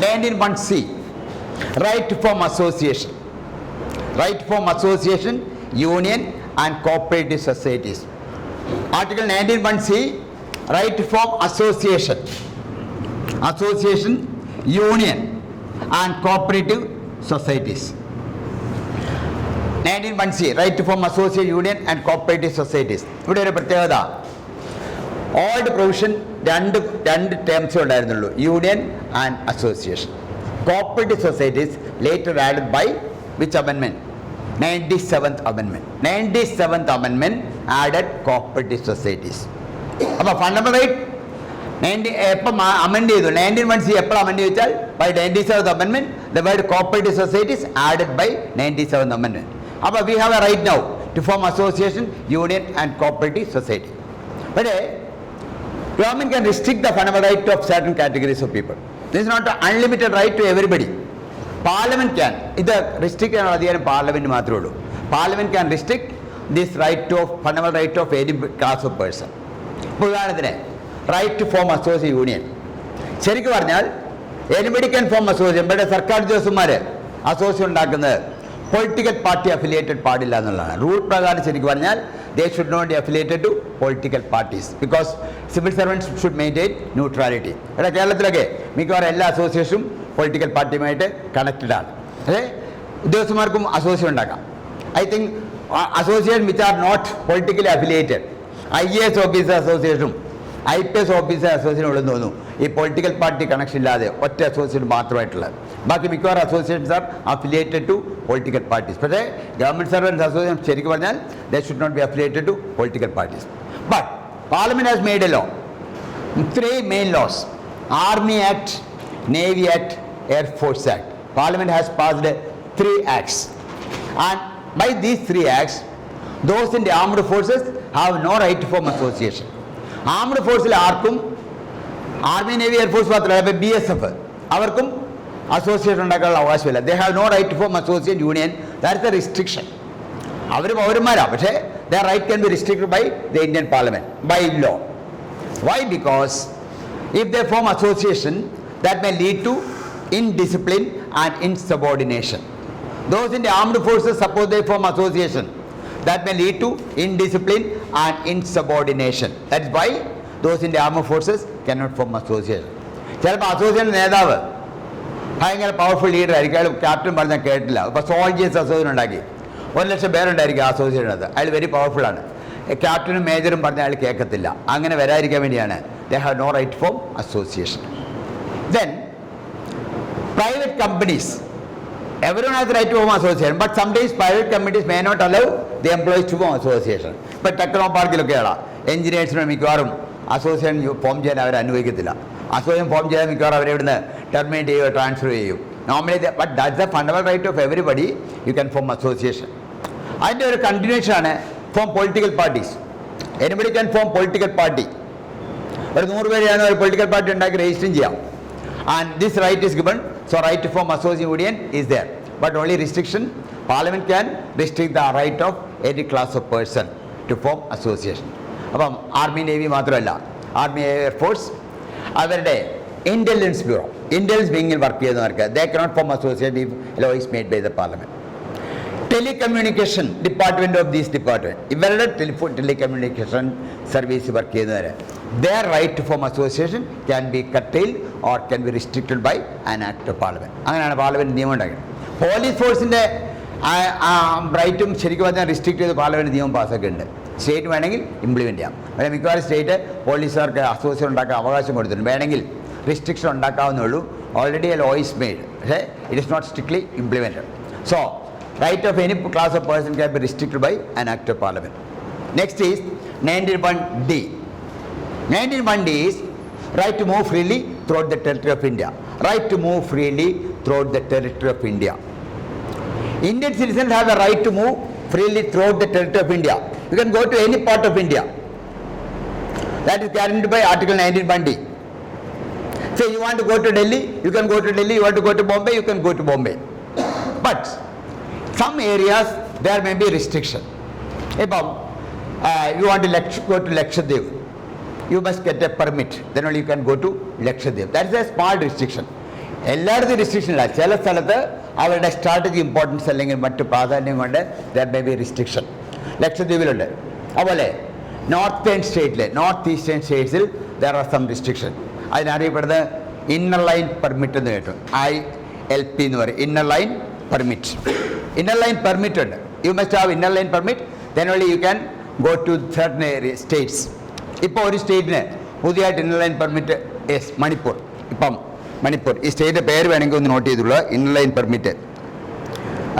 19(1)(c), right to form association. Right to form association, union and cooperative societies. Article 19(1)(c), right to form association, union and cooperative societies. 19(1)(c), right to form association, union and cooperative societies. ഇവിടെ ഒരു പ്രത്യേകത, old provision രണ്ട് ടേംസേ ഉണ്ടായിരുന്നുള്ളൂ, union and association. Cooperative societies later added by which അമെൻമെന്റ്? 97th Amendment. 97th Amendment added cooperative societies. അപ്പോൾ fundamental right എപ്പം amend ചെയ്തു? 19(1)(c) എപ്പോൾ അമെൻഡ് ചെയ്താൽ by 97th Amendment. The word cooperative societies added by 97th Amendment. അപ്പോൾ we have a right now to form association, union and cooperative society. പക്ഷേ government can restrict the fundamental right of certain categories of people. This is not an unlimited right to everybody. Parliament can, ഇത് restrict ചെയ്യാനുള്ള അധികാരം parliament മാത്രമേ ഉള്ളൂ. Parliament can restrict this right to fundamental right of any class of person. ഇപ്പോൾ ഉദാഹരണത്തിന് right to form association union. ശരിക്കും പറഞ്ഞാൽ anybody can form association. ഇവിടെ സർക്കാർ ഉദ്യോഗസ്ഥന്മാർ അസോസിയേഷൻ ഉണ്ടാക്കുന്നത് പൊളിറ്റിക്കൽ പാർട്ടി അഫിലിയേറ്റഡ് പാടില്ല എന്നുള്ളതാണ് റൂൾ പ്രകാരം. ശരിക്കും പറഞ്ഞാൽ they should not be affiliated to political parties because civil servants should maintain neutrality. ഇവിടെ കേരളത്തിലൊക്കെ മിക്കവാറും എല്ലാ അസോസിയേഷനും പൊളിറ്റിക്കൽ പാർട്ടിയുമായിട്ട് കണക്റ്റഡ് ആണ്. ഉദ്യോഗസ്ഥന്മാർക്കും അസോസിയേഷൻ ഉണ്ടാക്കാം. I think association which are not politically affiliated, IAS officer അസോസിയേഷനും IPS ഓഫീസർ അസോസിയേഷനും ഉള്ളെന്ന് തോന്നുന്നു ഈ പൊളിറ്റിക്കൽ പാർട്ടി കണക്ഷൻ ഇല്ലാതെ ഒറ്റ അസോസിയേഷൻ മാത്രമായിട്ടുള്ളത്. ബാക്കി മിക്കവാറും associations are affiliated to political parties. പക്ഷേ ഗവൺമെന്റ് സർവൻസ് അസോസിയേഷൻ ശരിക്കും പറഞ്ഞാൽ they should not be affiliated to political parties. But parliament has made a law, 3 main laws: Army Act, Navy Act, Air Force Act. Parliament has passed 3 acts, and by these 3 acts those in the armed forces have no right to form association. Armed forces ആർക്കും army navy air force മാത്രമല്ല BSF അവർക്കും association ഉണ്ടാക്കാനുള്ള അവകാശമില്ല. They have no right to form association union. That's a restriction. അവർ പൗരന്മാരാണ്, പക്ഷേ the right can be restricted by the Indian parliament by law. Why? Because if they form association, that may lead to indiscipline and insubordination. Those in the armed forces, suppose they form association, that may lead to indiscipline and insubordination. That's why those in the armed forces cannot form association. ചിലപ്പോൾ association നേതാവ് ഭയങ്കര powerful leader ആയിരിക്കും, അയാൾ captain പറഞ്ഞാൽ കേട്ടില്ല. ഇപ്പോൾ soldiers association ഉണ്ടാക്കി 100,000 പേരുണ്ടായിരിക്കും അസോസിയേഷനകത്ത്, അയാൾ വെരി പവർഫുള്ളാണ്. ക്യാപ്റ്റനും മേജറും പറഞ്ഞാൽ അയാൾ കേൾക്കത്തില്ല. അങ്ങനെ വരാതിരിക്കാൻ വേണ്ടിയാണ് they have no right to form association. Then private companies, everyone has the right to form association, but sometimes private companies may not allow the employees to form association. ഇപ്പോൾ techno പാർക്കിലൊക്കെയാണ് എഞ്ചിനീയേഴ്സിന് മിക്കവാറും association form ചെയ്യാൻ അവർ അനുവദിക്കത്തില്ല. Association form ചെയ്യാൻ മിക്കവാറും അവരെ ഇവിടുന്ന് terminate ചെയ്യുകയോ transfer ചെയ്യും. Normally but that's the fundamental right of everybody, you can form association. അതിൻ്റെ ഒരു കണ്ടിന്യൂഷനാണ് form political parties. Anybody can form political party. ഒരു 100 പേരെയാണ് ഒരു പൊളിറ്റിക്കൽ പാർട്ടി ഉണ്ടാക്കി രജിസ്റ്റർ ചെയ്യാം. And this right is given, so right to form association union is there, but only restriction, parliament can restrict the right of any class of person to form association. അപ്പം army navy മാത്രമല്ല, army air force അവരുടെ intelligence bureau, intelligence വിങ്ങിൽ work ചെയ്യുന്നവർക്ക് they cannot form association if law is made by the parliament. Telecommunication department of these department, ഇവരുടെ telecommunication service work ചെയ്യുന്നവർ their right to form association can be curtailed or can be restricted by an act of parliament. അങ്ങനെയാണ് parliament നിയമം ഉണ്ടാക്കിയത്. Police ഫോഴ്സിൻ്റെ റൈറ്റും ശരിക്കും പറഞ്ഞാൽ restrict ചെയ്ത് parliament നിയമം പാസ്സാക്കിയിട്ടുണ്ട്. സ്റ്റേറ്റ് വേണമെങ്കിൽ ഇംപ്ലിമെൻറ്റ് ചെയ്യാം. പക്ഷേ മിക്കവാറും സ്റ്റേറ്റ് പോലീസുകാർക്ക് അസോസിയേഷൻ ഉണ്ടാക്കാൻ അവകാശം കൊടുത്തിട്ടുണ്ട്. വേണമെങ്കിൽ റിസ്ട്രിക്ഷൻ ഉണ്ടാക്കാവുന്നേ ഉള്ളൂ. Already a law is made, പക്ഷേ it is not strictly implemented. So right of any class of person can be restricted by an act of parliament. Next is 19(1)(d). 19(1)(d) is right to move freely throughout the territory of India. Right to move freely throughout the territory of India. Indian citizens have a right to move freely throughout the territory of India. You can go to any part of India. That is guaranteed by Article 19(1)(d). So you want to go to Delhi, you can go to Delhi. You want to go to Bombay, you can go to Bombay. But some areas there may be restriction. If you want to go to Lakshadweep, you must get a permit, then only you can go to Lakshadweep. That is a small restriction. എല്ലായിടത്തും restriction ഇല്ല. ചില സ്ഥലത്ത് അവരുടെ strategy importance അല്ലെങ്കിൽ മറ്റു പ്രാധാന്യം കൊണ്ട് there may be restriction. ലക്ഷദ്വീപിലുണ്ട്. അതുപോലെ നോർത്ത് ഈസ്റ്റേൺ സ്റ്റേറ്റ്സിൽ ദർ ആർ സം റിസ്ട്രിക്ഷൻ. അതിനറിയപ്പെടുന്നത് ഇന്നർ ലൈൻ പെർമിറ്റ് എന്ന് കേട്ടു. ILP എന്ന് പറയും, inner line permit. Inner line permit ഉണ്ട്. You must have inner line permit, then only you can go to certain states. ഇപ്പോൾ ഒരു സ്റ്റേറ്റിന് പുതിയതായിട്ട് ഇന്നർ ലൈൻ പെർമിറ്റ് മണിപ്പൂർ. ഇപ്പം മണിപ്പൂർ ഈ സ്റ്റേറ്റിൻ്റെ പേര് വേണമെങ്കിൽ ഒന്ന് നോട്ട് ചെയ്തുള്ളൂ. Inner line permit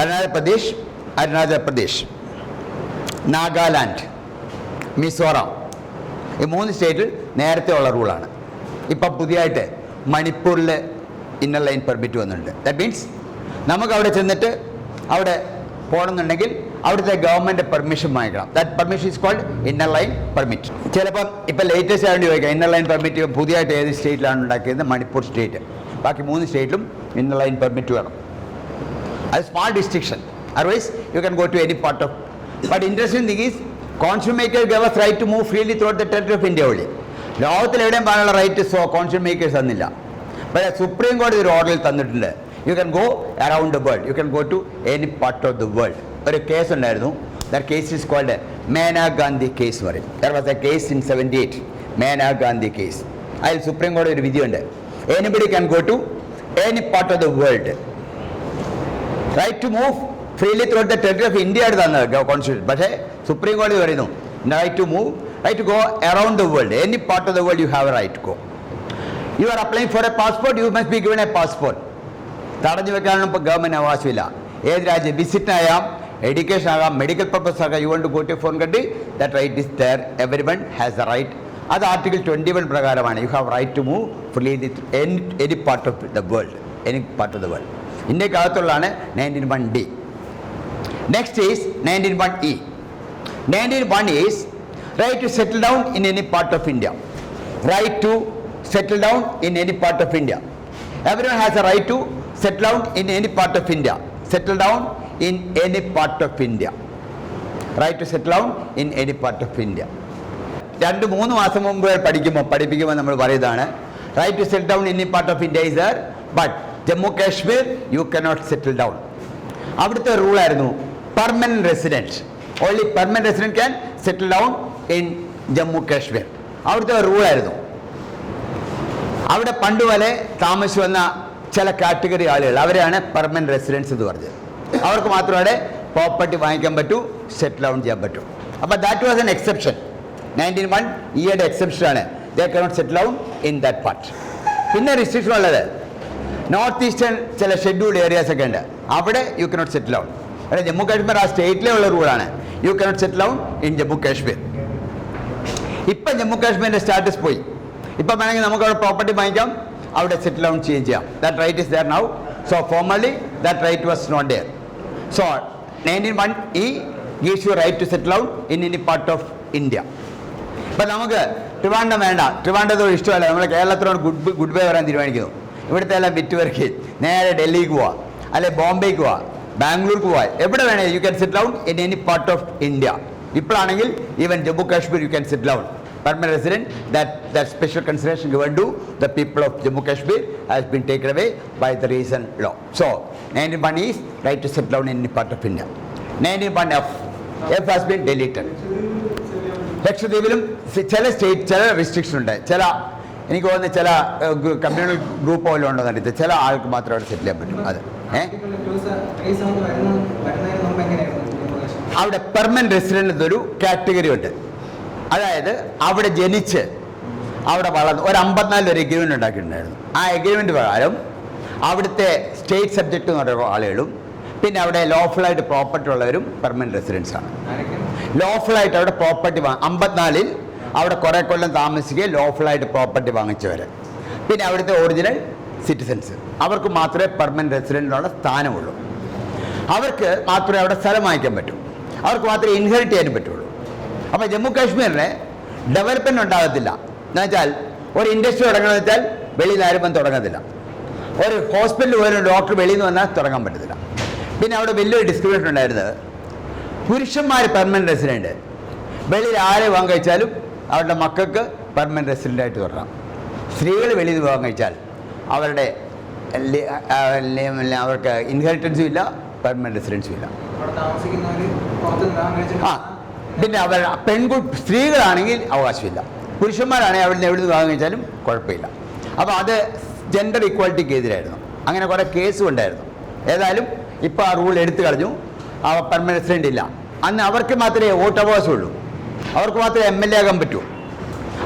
Arunachal Pradesh, Nagaland, Mizoram, ഈ 3 സ്റ്റേറ്റിൽ നേരത്തെ ഉള്ള റൂളാണ്. ഇപ്പം പുതിയതായിട്ട് മണിപ്പൂരിൽ ഇന്നർ ലൈൻ പെർമിറ്റ് വന്നിട്ടുണ്ട്. ദാറ്റ് മീൻസ് നമുക്ക് അവിടെ ചെന്നിട്ട് അവിടെ പോകണമെന്നുണ്ടെങ്കിൽ അവിടുത്തെ ഗവൺമെൻറ് പെർമിഷൻ വാങ്ങിക്കണം. That permission is called inner line permit. ചിലപ്പം ഇപ്പം ലേറ്റസ്റ്റ് ആയതുകൊണ്ട് ചോദിക്കാം, ഇന്നർ ലൈൻ പെർമിറ്റ് പുതിയതായിട്ട് ഏത് സ്റ്റേറ്റിലാണ് ഉണ്ടാക്കിയത്? മണിപ്പൂർ സ്റ്റേറ്റ്. ബാക്കി 3 സ്റ്റേറ്റിലും ഇന്നർ ലൈൻ പെർമിറ്റ് വേണം. അത് small restriction. Otherwise you can go to any part of. But interesting thing is constitution makers gave us right to move freely through the territory of India only. ലോകത്തിൽ എവിടെയും പറയാനുള്ള right constitution makers തന്നില്ല. പക്ഷേ supreme കോടതി ഒരു ഓർഡറിൽ തന്നിട്ടുണ്ട്. You can go around the world, you can go to any part of the world. ഒരു കേസ് ഉണ്ടായിരുന്നു. That case is called Maneka Gandhi case എന്ന് പറയും. There was a case in 78, Maneka Gandhi case. അതിൽ സുപ്രീം കോടതി ഒരു വിധിയുണ്ട്. Anybody can go to any part of the world. Right to move freely through the territory of India ആണ് തന്നത് constitution. പക്ഷേ supreme കോടതി പറയുന്നു right to move, right to go around the world, any part of the world you have a right to go. You are applying for a passport, you must be given a passport. തടഞ്ഞു വെക്കാനൊന്നും ഇപ്പോൾ government അവകാശമില്ല. ഏത് രാജ്യം വിസിറ്റിനായാം, education ആകാം, medical purpose ആകാം, you want to go to foreign country, that right is there. Everyone has a right. അത് ആർട്ടിക്കിൾ 21 പ്രകാരമാണ്. You have right to move freely any part of the world, any part of the world. ഇന്ത്യക്കകത്തുള്ളതാണ് 19(1)D. Next is 19(1)E. 19(1) is right to settle down in any part of India. Right to settle down in any part of India. Everyone has a right to settle down in any part of India. Settle down in any part of India. Right to settle down in any part of India. 2-3 മാസം മുമ്പ് പഠിപ്പിക്കുമ്പോൾ നമ്മൾ പറയുന്നതാണ് right to settle down in any part of India is there, but Jammu Kashmir you cannot settle down. അവിടുത്തെ റൂളായിരുന്നു permanent resident. Only permanent resident can settle down in Jammu Kashmir. അവിടുത്തെ റൂളായിരുന്നു. അവിടെ പണ്ട് പോലെ താമസിച്ചു വന്ന ചില കാറ്റഗറി ആളുകൾ, അവരെയാണ് പെർമനന്റ് റെസിഡൻസ് എന്ന് പറഞ്ഞത്. അവർക്ക് മാത്രമേ പ്രോപ്പർട്ടി വാങ്ങിക്കാൻ പറ്റൂ, സെറ്റിൽ ഡൗൺ ചെയ്യാൻ പറ്റൂ. അപ്പോൾ that was an exception. 19(1)E എക്സെപ്ഷനാണ്. They cannot settle down in that part. പിന്നെ റിസ്ട്രിക്ഷൻ ഉള്ളത് നോർത്ത് ഈസ്റ്റേൺ ചില ഷെഡ്യൂൾഡ് ഏരിയാസ് ഒക്കെ ഉണ്ട്. അവിടെ യു കനോട്ട് സെറ്റിൽ ഡൗൺ. അവിടെ ജമ്മു കാശ്മീർ ആ സ്റ്റേറ്റിലെ ഉള്ള റൂളാണ്. You cannot settle down in Jammu Kashmir. ഇപ്പം ജമ്മു കാശ്മീരിൻ്റെ സ്റ്റാറ്റസ് പോയി. ഇപ്പം വേണമെങ്കിൽ നമുക്ക് അവിടെ പ്രോപ്പർട്ടി വാങ്ങിക്കാം, അവിടെ സെറ്റിൽ ഡൗൺ ചെയ്യാം. That right is there now. So formerly that right was not there. So 19(1)E gives you right to settle down in any part of India. ഇപ്പം നമുക്ക് ട്രിവാൻഡ്രം വേണ്ട, ട്രിവാൻഡ്രത്തോട് ഇഷ്ടമല്ല, നമ്മൾ കേരളത്തിനോട് ഗുഡ് ബൈ പറയാൻ തീരുമാനിക്കുന്നു. ഇവിടുത്തെ എല്ലാം വിറ്റുപെറുക്കി നേരെ ഡൽഹിക്ക് പോവാം, അല്ലെ ബോംബെക്ക് പോവാം, ബാംഗ്ലൂർക്ക് പോവാം, എവിടെ വേണേ you can settle down in any part of India. ഇപ്പോഴാണെങ്കിൽ even Jammu Kashmir you can settle down. Permanent resident, that special consideration given to the people of Jammu Kashmir has been taken away by the recent law. So 19(1) is right to settle down in any part of India. 19(1)F has been deleted. ലക്ഷദ്വീപിലും ചില state ചില restriction ഉണ്ട്. എനിക്ക് തോന്നുന്നു ചില communal group പോലും ഉണ്ടെന്ന് ചില ആൾക്ക് മാത്രമേ അവിടെ സെറ്റിൽ ചെയ്യാൻ പറ്റും. അത് അവിടെ പെർമനന്റ് റെസിഡന്റ് എന്നൊരു കാറ്റഗറി ഉണ്ട്. അതായത് അവിടെ ജനിച്ച് അവിടെ വളർന്ന് ഒരു 54 ഒരു എഗ്രിമെൻ്റ് ഉണ്ടാക്കിയിട്ടുണ്ടായിരുന്നു. ആ എഗ്രിമെൻ്റ് പ്രകാരം അവിടുത്തെ സ്റ്റേറ്റ് സബ്ജക്റ്റ് എന്ന് പറയുന്ന ആളുകളും പിന്നെ അവിടെ ലോഫുള്ളായിട്ട് പ്രോപ്പർട്ടി ഉള്ളവരും പെർമനന്റ് റെസിഡൻസാണ്. ലോഫുള്ളായിട്ട് അവിടെ പ്രോപ്പർട്ടി 54-ൽ അവിടെ കുറേ കൊല്ലം താമസിക്കുകയും ലോഫുള്ളായിട്ട് പ്രോപ്പർട്ടി വാങ്ങിച്ചവർ, പിന്നെ അവിടുത്തെ ഒറിജിനൽ സിറ്റിസൻസ്, അവർക്ക് മാത്രമേ പെർമനന്റ് റെസിഡൻറ്റിനുള്ള സ്ഥാനമുള്ളൂ. അവർക്ക് മാത്രമേ അവിടെ സ്ഥലം വാങ്ങിക്കാൻ പറ്റൂ, അവർക്ക് മാത്രമേ ഇൻഹെറിറ്റ് ചെയ്യാൻ പറ്റുള്ളൂ. അപ്പോൾ ജമ്മു കാശ്മീരിന് ഡെവലപ്മെൻറ്റ് ഉണ്ടാകത്തില്ല. എന്ന് വെച്ചാൽ ഒരു ഇൻഡസ്ട്രി തുടങ്ങണമെന്ന് വെച്ചാൽ വെളിയിൽ ആരും തുടങ്ങത്തില്ല. ഒരു ഹോസ്പിറ്റലിൽ പോലും ഡോക്ടർ വെളിയിൽ നിന്ന് വന്നാൽ തുടങ്ങാൻ പറ്റത്തില്ല. പിന്നെ അവിടെ വലിയൊരു ഡിസ്ക്രിമിനേഷൻ ഉണ്ടായിരുന്നത്, പുരുഷന്മാർ പെർമനന്റ് റെസിഡൻറ്റ്, വെളിയിൽ ആരെ വിവാഹം കഴിച്ചാലും അവരുടെ മക്കൾക്ക് പെർമനന്റ് റെസിഡൻ്റായിട്ട് തുടരാം. സ്ത്രീകൾ വെളിയിൽ വിവാഹം കഴിച്ചാൽ അവരുടെ അവർക്ക് ഇൻഹെറിറ്റൻസും ഇല്ല, പെർമനൻറ്റ് റെസിഡൻസും ഇല്ല. ആ പിന്നെ സ്ത്രീകളാണെങ്കിൽ അവകാശമില്ല. പുരുഷന്മാരാണെങ്കിൽ അവിടെ നിന്ന് എവിടെ നിന്ന് വിവാഹം കഴിച്ചാലും കുഴപ്പമില്ല. അപ്പോൾ അത് ജെൻഡർ ഇക്വാലിറ്റിക്ക് എതിരായിരുന്നു. അങ്ങനെ കുറേ കേസും ഉണ്ടായിരുന്നു. ഏതായാലും ഇപ്പോൾ ആ റൂൾ എടുത്തു കളഞ്ഞു. ആ പെർമനൻറ്റ് റെസിഡൻ്റ് ഇല്ല. അന്ന് അവർക്ക് മാത്രമേ വോട്ട് അവകാശമുള്ളൂ, അവർക്ക് മാത്രമേ MLA ആകാൻ പറ്റൂ,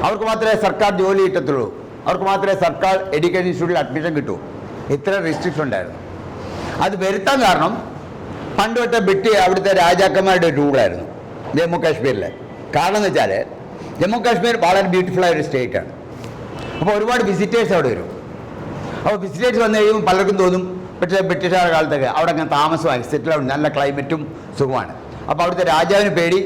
അവർക്ക് മാത്രമേ സർക്കാർ ജോലി കിട്ടത്തുള്ളൂ, അവർക്ക് മാത്രമേ സർക്കാർ എഡ്യൂക്കേഷൻ ഇൻസ്റ്റിറ്റ്യൂട്ടിൽ അഡ്മിഷൻ കിട്ടൂ. ഇത്ര റെസ്ട്രിക്ഷൻ ഉണ്ടായിരുന്നു. അത് വരുത്താൻ കാരണം പണ്ട് തൊട്ട് അവിടുത്തെ രാജാക്കന്മാരുടെ ഒരു റൂളായിരുന്നു ജമ്മു കാശ്മീരിലെ. കാരണം എന്ന് വെച്ചാൽ ജമ്മു കാശ്മീർ വളരെ ബ്യൂട്ടിഫുള്ളായ ഒരു സ്റ്റേറ്റാണ്. അപ്പോൾ ഒരുപാട് വിസിറ്റേഴ്സ് അവിടെ വരും. അപ്പോൾ വിസിറ്റേഴ്സ് വന്നു കഴിയുമ്പോൾ പലർക്കും തോന്നും പക്ഷേ ബ്രിട്ടീഷുകാരുടെ കാലത്തൊക്കെ അവിടെ അങ്ങനെ താമസമായി സെറ്റിൽ ആവും, നല്ല ക്ലൈമറ്റും സുഖമാണ്. അപ്പോൾ അവിടുത്തെ രാജാവിന് പേടി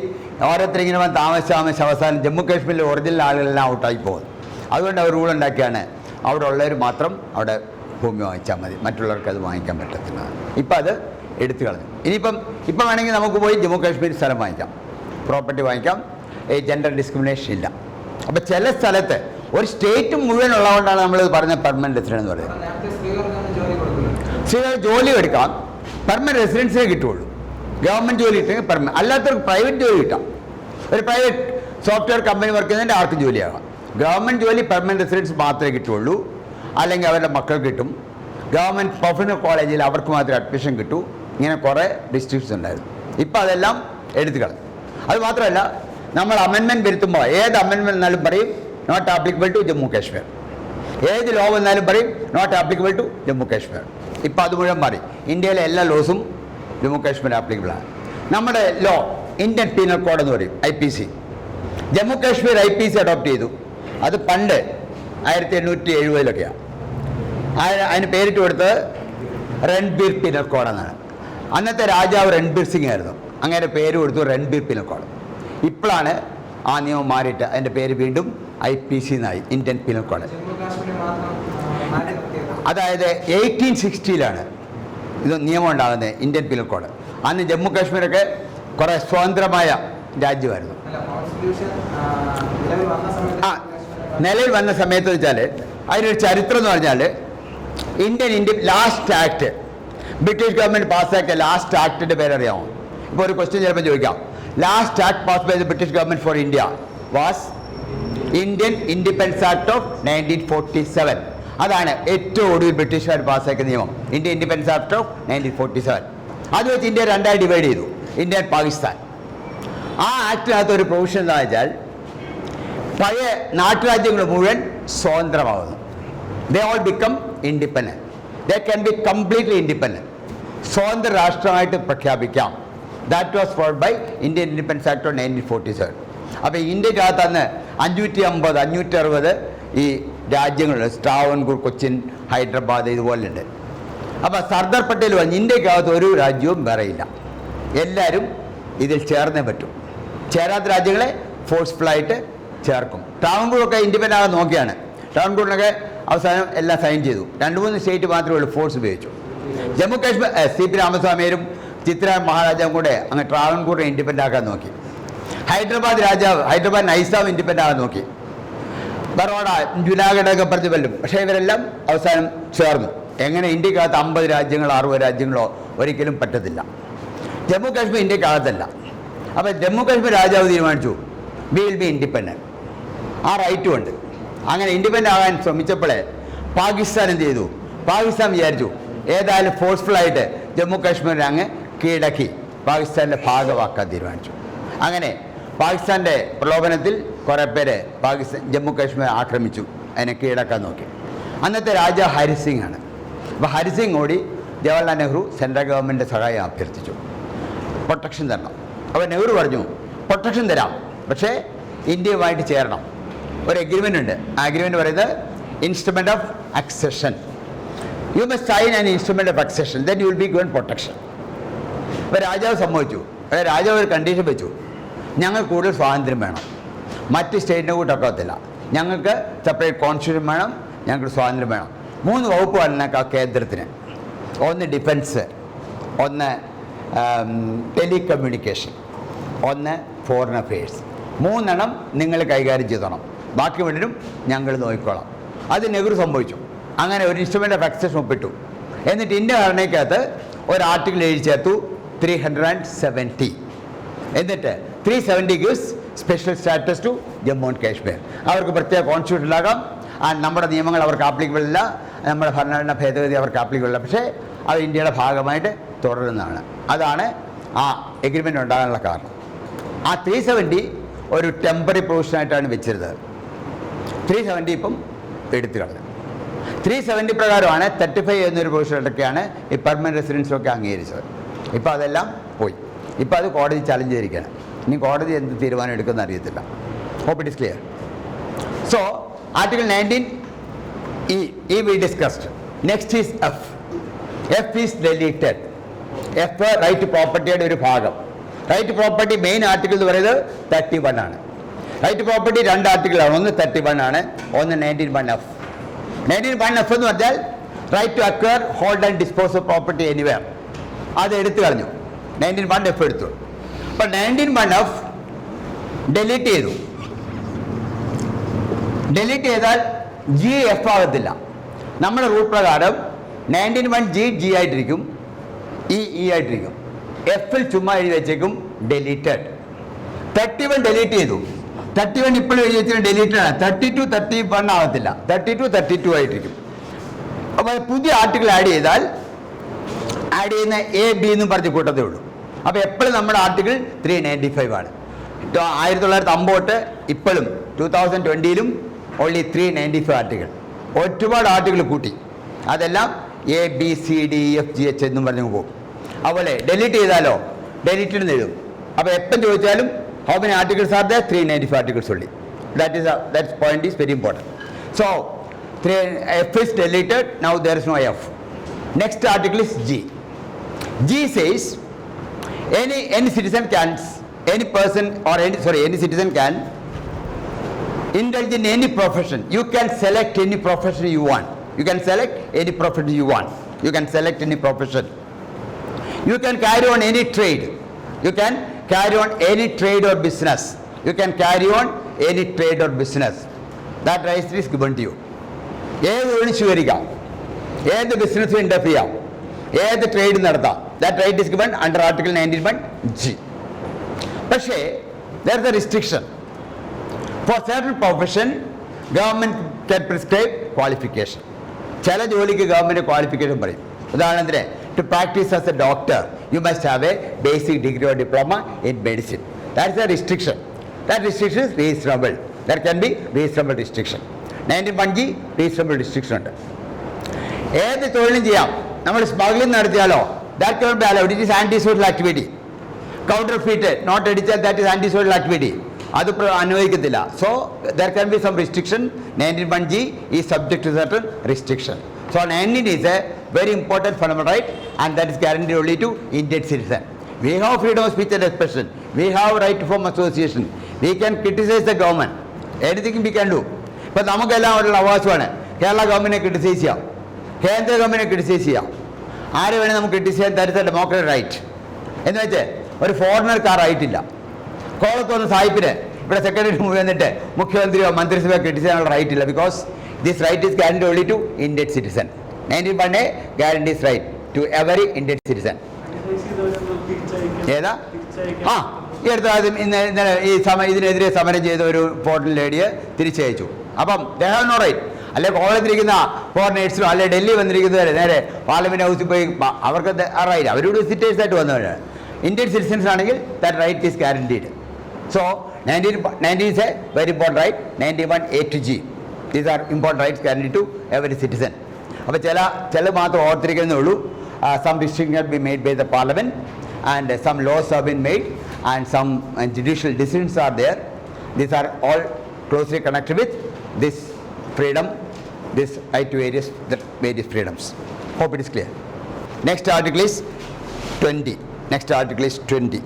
ഓരോരുത്തരിങ്ങനെ വന്ന് താമസിച്ച് അവസാനം ജമ്മു കാശ്മീരിലെ ഒറിജിനൽ ആളുകളെല്ലാം ഔട്ടായി പോകും. അതുകൊണ്ട് അവർ റൂൾ ഉണ്ടാക്കിയാണ് അവിടെ ഉള്ളവർ മാത്രം അവിടെ ഭൂമി വാങ്ങിച്ചാൽ മതി, മറ്റുള്ളവർക്ക് അത് വാങ്ങിക്കാൻ പറ്റത്തില്ല. ഇപ്പം അത് എടുത്തു കളഞ്ഞു. ഇപ്പം വേണമെങ്കിൽ നമുക്ക് പോയി ജമ്മു കാശ്മീർ സ്ഥലം വാങ്ങിക്കാം, പ്രോപ്പർട്ടി വാങ്ങിക്കാം, ജെൻഡർ ഡിസ്ക്രിമിനേഷൻ ഇല്ല. അപ്പോൾ ചില സ്ഥലത്ത് ഒരു സ്റ്റേറ്റ് മുഴുവൻ ഉള്ളതുകൊണ്ടാണ് നമ്മൾ പറഞ്ഞ പെർമനൻറ്റ് റെസിഡൻസ് എന്ന് പറയുന്നത്. സ്ത്രീകൾ ജോലി എടുക്കാം, പെർമനൻറ്റ് റെസിഡൻസിനെ കിട്ടുള്ളൂ. ഗവൺമെൻറ് ജോലി കിട്ടുമെങ്കിൽ പെർമനൻറ്റ്, അല്ലാത്തവർക്ക് പ്രൈവറ്റ് ജോലി കിട്ടാം. ഒരു പ്രൈവറ്റ് സോഫ്റ്റ്വെയർ കമ്പനി വർക്ക് ചെയ്യുന്നതിൻ്റെ ആർക്കും ജോലിയാകാം. ഗവൺമെൻറ് ജോലി പെർമനൻറ്റ് റെസിഡൻസ് മാത്രമേ കിട്ടുള്ളൂ, അല്ലെങ്കിൽ അവരുടെ മക്കൾ കിട്ടും. ഗവൺമെൻറ് പ്രൊഫഷണൽ കോളേജിൽ അവർക്ക് മാത്രമേ അഡ്മിഷൻ കിട്ടൂ. ഇങ്ങനെ കുറേ ഡിസ്ട്രിക്ട്സ് ഉണ്ടായിരുന്നു. ഇപ്പോൾ അതെല്ലാം എടുത്തു കളഞ്ഞു. അത് മാത്രമല്ല, നമ്മൾ അമെൻമെൻറ്റ് വരുത്തുമ്പോൾ ഏത് അമെൻമെൻറ്റ് എന്നാലും പറയും not applicable to Jammu Kashmir. ഏത് ലോ വന്നാലും പറയും not applicable to Jammu Kashmir. ഇപ്പോൾ അത് മുഴുവൻ മാറി. ഇന്ത്യയിലെ എല്ലാ ലോസും ജമ്മു കാശ്മീർ ആപ്ലിക്കബിളാണ്. നമ്മുടെ ലോ ഇന്ത്യൻ പീനൽ കോഡ് എന്ന് പറയും, IPC. Jammu Kashmir IPC adopt ചെയ്തു. അത് പണ്ട് 1870 അതിന് പേരിട്ട് കൊടുത്തത് രൺബീർ പീനൽ കോഡ് എന്നാണ്. അന്നത്തെ രാജാവ് രൺബീർ സിംഗ് ആയിരുന്നു. അങ്ങനെ പേര് കൊടുത്തു രൺബീർ പീനൽ കോഡ്. ഇപ്പോഴാണ് ആ നിയമം മാറിയിട്ട് അതിൻ്റെ പേര് വീണ്ടും IPC എന്നായി, ഇന്ത്യൻ പീനൽ കോഡ്. അതായത് 1860 ഇത് നിയമം ഉണ്ടാകുന്നത്, ഇന്ത്യൻ പീനൽ കോഡ്. അന്ന് ജമ്മു കാശ്മീരൊക്കെ കുറേ സ്വതന്ത്രമായ രാജ്യമായിരുന്നു. നിലവിൽ വന്ന സമയത്ത് വെച്ചാൽ അതിനൊരു ചരിത്രം എന്ന് പറഞ്ഞാൽ Indian last act, British government പാസ്സാക്കിയ ലാസ്റ്റ് ആക്ടിൻ്റെ പേരറിയാമോ? ഇപ്പോൾ ഒരു ക്വസ്റ്റ്യൻ ചിലപ്പോൾ ചോദിക്കാം. Last act pass by the British government for India was Indian independence act of 1947. അതാണ് ഏറ്റവും ഒടുവിൽ ബ്രിട്ടീഷുകാർ പാസ്സാക്കിയ നിയമം, ഇന്ത്യൻ ഇൻഡിപെൻഡൻസ് ആക്ട് ഓഫ് 1947. അത് വെച്ച് ഇന്ത്യ രണ്ടായി ഡിവൈഡ് ചെയ്തു, ഇന്ത്യ ആൻഡ് പാകിസ്ഥാൻ. ആ ആക്ടിനകത്ത് ഒരു പ്രൊവിഷൻ എന്താ വെച്ചാൽ പഴയ നാട്ടുരാജ്യങ്ങൾ മുഴുവൻ സ്വതന്ത്രമാകുന്നു. They all become independent. They can be completely independent. സ്വതന്ത്ര രാഷ്ട്രമായിട്ട് പ്രഖ്യാപിക്കാം. That was followed by Indian independence act of 1947. അപ്പോൾ ഇന്ത്യക്കകത്ത് അന്ന് 550, 560 ഈ രാജ്യങ്ങളുണ്ട്. ട്രാവൻകൂർ, കൊച്ചിൻ, ഹൈദരാബാദ് ഇതുപോലെയുണ്ട്. അപ്പോൾ സർദാർ പട്ടേൽ പറഞ്ഞു ഇന്ത്യക്കകത്ത് ഒരു രാജ്യവും വേറെയില്ല, എല്ലാവരും ഇതിൽ ചേർന്നേ പറ്റും. ചേരാത്ത രാജ്യങ്ങളെ ഫോഴ്സ്ഫുള്ളായിട്ട് ചേർക്കും. ട്രാവൻകൂറൊക്കെ ഇൻഡിപെൻഡൻ്റ് ആകാൻ നോക്കിയാണ്. ട്രാവൻകൂറിനൊക്കെ അവസാനം എല്ലാം സൈൻ ചെയ്തു. 2-3 സ്റ്റേറ്റ് മാത്രമേ ഉള്ളൂ ഫോഴ്സ് ഉപയോഗിച്ചു. ജമ്മു കാശ്മീർ CP രാമസ്വാമിയും ചിത്ര മഹാരാജാവും കൂടെ അങ്ങ് ട്രാവൻകൂറിനെ ഇൻഡിപെൻഡൻ്റ് ആക്കാൻ നോക്കി. ഹൈദരാബാദ് നൈസാം ഇൻഡിപെൻഡൻ്റ് ആകാൻ നോക്കി. ബറോഡ, ജുനാഗഡൊക്കെ പറഞ്ഞ് വെല്ലും. പക്ഷേ ഇവരെല്ലാം അവസാനം ചേർന്നു. എങ്ങനെ ഇന്ത്യക്കകത്ത് 50 രാജ്യങ്ങളോ 60 രാജ്യങ്ങളോ ഒരിക്കലും പറ്റത്തില്ല. ജമ്മു കാശ്മീർ ഇന്ത്യക്കകത്തല്ല. അപ്പോൾ ജമ്മു കാശ്മീർ രാജാവ് തീരുമാനിച്ചു വി വിൽ ബി ഇൻഡിപെൻഡൻറ്റ്. ആ റൈറ്റും ഉണ്ട്. അങ്ങനെ ഇൻഡിപെൻഡൻ്റ് ആകാൻ ശ്രമിച്ചപ്പോഴേ പാകിസ്ഥാൻ എന്ത് ചെയ്തു? പാകിസ്ഥാൻ വിചാരിച്ചു ഏതായാലും ഫോഴ്സ്ഫുള്ളായിട്ട് ജമ്മു കാശ്മീരിനെ അങ്ങ് കീഴടക്കി പാകിസ്ഥാൻ്റെ ഭാഗമാക്കാൻ തീരുമാനിച്ചു. അങ്ങനെ പാകിസ്ഥാൻ്റെ പ്രലോഭനത്തിൽ കുറേ പേര് ജമ്മു കാശ്മീർ ആക്രമിച്ചു, അതിനെ കീഴടക്കാൻ നോക്കി. അന്നത്തെ രാജാവ് ഹരിസിംഗ് ആണ്. അപ്പോൾ ഹരിസിംഗ് ഓടി ജവഹർലാൽ നെഹ്റു സെൻട്രൽ ഗവൺമെൻറ് സഹായം അഭ്യർത്ഥിച്ചു, പ്രൊട്ടക്ഷൻ തരണം. അപ്പോൾ നെഹ്റു പറഞ്ഞു പ്രൊട്ടക്ഷൻ തരാം, പക്ഷേ ഇന്ത്യയുമായിട്ട് ചേരണം. ഒരു എഗ്രിമെൻ്റ് ഉണ്ട്. ആ എഗ്രിമെൻ്റ് പറയുന്നത് instrument of accession. You must sign an instrument of accession, then you will be given protection. അപ്പോൾ രാജാവ് സമ്മതിച്ചു. രാജാവ് ഒരു കണ്ടീഷൻ വെച്ചു, ഞങ്ങൾ കൂടുതൽ സ്വാതന്ത്ര്യം വേണം, മറ്റ് സ്റ്റേറ്റിനെ കൂട്ടൊക്കത്തില്ല, ഞങ്ങൾക്ക് സെപ്പറേറ്റ് കോൺസ്റ്റിറ്റ്യൂഷൻ വേണം, ഞങ്ങൾക്ക് സ്വാതന്ത്ര്യം വേണം. 3 വകുപ്പാണ് കേന്ദ്രത്തിന്. ഒന്ന് ഡിഫൻസ്, ഒന്ന് ടെലികമ്മ്യൂണിക്കേഷൻ, ഒന്ന് ഫോറിൻ അഫെയർസ്. 3 നിങ്ങൾ കൈകാര്യം ചെയ്തോണം, ബാക്കി വേണ്ടിയും ഞങ്ങൾ നോക്കിക്കോളാം. അത് നെഹ്റു സംഭവിച്ചു. അങ്ങനെ ഒരു ഇൻസ്ട്രുമെൻ്റ് ഓഫ് അക്സഷൻ ഒപ്പിട്ടു. എന്നിട്ട് ഇന്ത്യ ഭരണയ്ക്കകത്ത് ഒരു ആർട്ടിക്കിൾ എഴുതി ചേർത്തു 370. എന്നിട്ട് 370 gives special status to Jammu and Kashmir. അവർക്ക് പ്രത്യേക കോൺസ്റ്റിറ്റ്യൂഷനിലാകാം, നമ്മുടെ നിയമങ്ങൾ അവർക്ക് ആപ്ലിക്കബിൾ അല്ല, നമ്മുടെ ഭരണഘടനാ ഭേദഗതി അവർക്ക് ആപ്ലിക്കബിൾ അല്ല, പക്ഷേ അത് ഇന്ത്യയുടെ ഭാഗമായിട്ട് തുടരുന്നതാണ്. അതാണ് ആ എഗ്രിമെൻ്റ് ഉണ്ടാകാനുള്ള കാരണം. ആ 370 ഒരു ടെമ്പററി പ്രൊവിഷനായിട്ടാണ് വെച്ചിരുന്നത്. 370 ഇപ്പം എടുത്തു കളഞ്ഞു. 370 പ്രകാരമാണ് 35 എന്നൊരു പ്രൊവിഷനൊക്കെയാണ് ഈ പെർമനൻറ്റ് റെസിഡൻസൊക്കെ അംഗീകരിച്ചത്. ഇപ്പോൾ അതെല്ലാം പോയി. ഇപ്പോൾ അത് കോടതി ചലഞ്ച് ചെയ്തിരിക്കുകയാണ്. ഇനി കോടതി എന്ത് തീരുമാനം എടുക്കുമെന്ന് അറിയത്തില്ല. Hope it is clear. So article 19 E we discussed. Next is F. F is deleted. F right to പ്രോപ്പർട്ടിയുടെ ഒരു ഭാഗം. Right to property main article എന്ന് പറയുന്നത് 31 ആണ്. റൈറ്റ് ടു പ്രോപ്പർട്ടി 2 ആർട്ടിക്കിളാണ്. ഒന്ന് 31 ആണ്, ഒന്ന് 19(1)(f). 19(1)(f) എന്ന് പറഞ്ഞാൽ right to acquire, hold and dispose of property anywhere. അത് എടുത്തു കളഞ്ഞു. 19(1)(f) എടുത്തു. അപ്പോൾ 19(1)(f) ഡിലീറ്റ് ചെയ്തു. ഡിലീറ്റ് ചെയ്താൽ GF ആകത്തില്ല. നമ്മുടെ റൂൾ പ്രകാരം 19(1)G ആയിട്ടിരിക്കും, E ആയിട്ടിരിക്കും. F-ൽ ചുമ്മാ എഴുതി വെച്ചേക്കും ഡിലീറ്റഡ്. 31 ഡിലീറ്റ് ചെയ്തു. 31 ഇപ്പോഴും എഴുതി വെച്ചിട്ട് ഡിലീറ്റഡ് ആണ്. 32 31 ആകത്തില്ല, 32 32 ആയിട്ടിരിക്കും. അപ്പോൾ പുതിയ ആർട്ടിക്കിൾ ആഡ് ചെയ്യുന്ന A, B എന്നും പറഞ്ഞ് കൂട്ടത്തേ ഉള്ളൂ. അപ്പോൾ എപ്പോഴും നമ്മുടെ ആർട്ടിക്കിൾ 395 ആണ്. 1950 ഇപ്പോഴും 2020 ഓൺലി 395 ആർട്ടിക്കിൾ. ഒരുപാട് ആർട്ടിക്കിൾ കൂട്ടി. അതെല്ലാം ABCDEFGH എന്നും പറഞ്ഞു പോകും. അതുപോലെ ഡെലീറ്റ് ചെയ്താലോ ഡെലീറ്റഡ് എന്ന് എഴുതും. അപ്പോൾ എപ്പം ചോദിച്ചാലും how many articles are there? 395 articles ഉള്ളി. That point is very important. So F is deleted. Now there is no F. Next article is G. G says any citizen can, any citizen can indulge in any profession. You can select any profession you want. You can select any profession you want. You can select any profession. You can carry on any trade. You can carry on any trade or business. You can carry on any trade or business. That right is given to you. ഏത് തൊഴിലും സ്വീകരിക്കാം, ഏത് ബിസിനസ്സും inter ചെയ്യാം, ഏത് trade നടത്താം. That right is given under Article 19(1)(G. പക്ഷേ there is a restriction. For certain profession, government can prescribe qualification. ചില ജോലിക്ക് ഗവൺമെൻറ് ക്വാളിഫിക്കേഷൻ പറയും. ഉദാഹരണത്തിന് to practice as a doctor, you must have a basic degree or diploma in medicine. That is a restriction. That restriction is reasonable. There can be reasonable restriction. 19(1)(G) reasonable restriction ഉണ്ട്. ഏത് തൊഴിലും ചെയ്യാം. നമ്മൾ smuggling നടത്തിയാലോ that cannot be allowed. It is anti-social activity. Counterfeit, not അടിച്ചാൽ that is anti-social activity. അത് അനുവദിക്കത്തില്ല. So there can be some restriction. 19(1)(G) is subject to certain restriction. So 19 is a very important fundamental right, and that is guaranteed only to Indian citizen. We have freedom of speech and expression. We have right to form association. We can criticize the government. Anything we can do. ഇപ്പോൾ നമുക്കെല്ലാം ഉള്ള അവകാശമാണ് കേരള ഗവൺമെൻറ്റിനെ criticise ചെയ്യാം, കേന്ദ്ര ഗവൺമെൻറ്റിനെ criticise ചെയ്യാം, ആരെ വേണേൽ നമുക്ക് ക്രിട്ടിസൈസ് ചെയ്യാൻ. That is a democratic right. എന്ന് വെച്ചാൽ ഒരു ഫോറിനർക്ക് ആ റൈറ്റ് ഇല്ല. കോളത്ത് വന്ന സാഹിബിന് ഇവിടെ സെക്രട്ടറി വന്നിട്ട് മുഖ്യമന്ത്രിയോ മന്ത്രിസഭയോ ക്രിട്ടിസൈസ് ചെയ്യാനുള്ള റൈറ്റ് ഇല്ല. Because this right is guarantee only to Indian citizen. 19(1)(A) guarantees right to every Indian citizen. ഏതാ? ഈ അടുത്ത ഇന്നലെ ഇതിനെതിരെ സമരം ചെയ്ത ഒരു ഫോറിൻ ലേഡിയെ തിരിച്ചയച്ചു. അപ്പം ദേ ഹാവ് നോ റൈറ്റ്. അല്ലെ കോളേജിലിരിക്കുന്ന ഫോറിനേഴ്സിനോ അല്ലെ ഡൽഹി വന്നിരിക്കുന്നവരെ നേരെ പാർലമെന്റ് ഹൗസിൽ പോയി അവർക്ക് റൈറ്റ്. അവരോട് വിസിറ്റേഴ്സായിട്ട് വന്നവരാണ്. ഇന്ത്യൻ സിറ്റിസൺസ് ആണെങ്കിൽ that right is guaranteed. So 19 is a very important right. 91(A) to G. These are important rights guaranteed to every citizen. അപ്പോൾ ചില മാത്രം ഓർത്തിരിക്കുന്നേ ഉള്ളൂ. Some restrictions have been made by the parliament, and some laws have been made, and some judicial decisions are there. These are all closely connected with this freedom, this right to various freedoms. Hope it is clear. Next article is 20.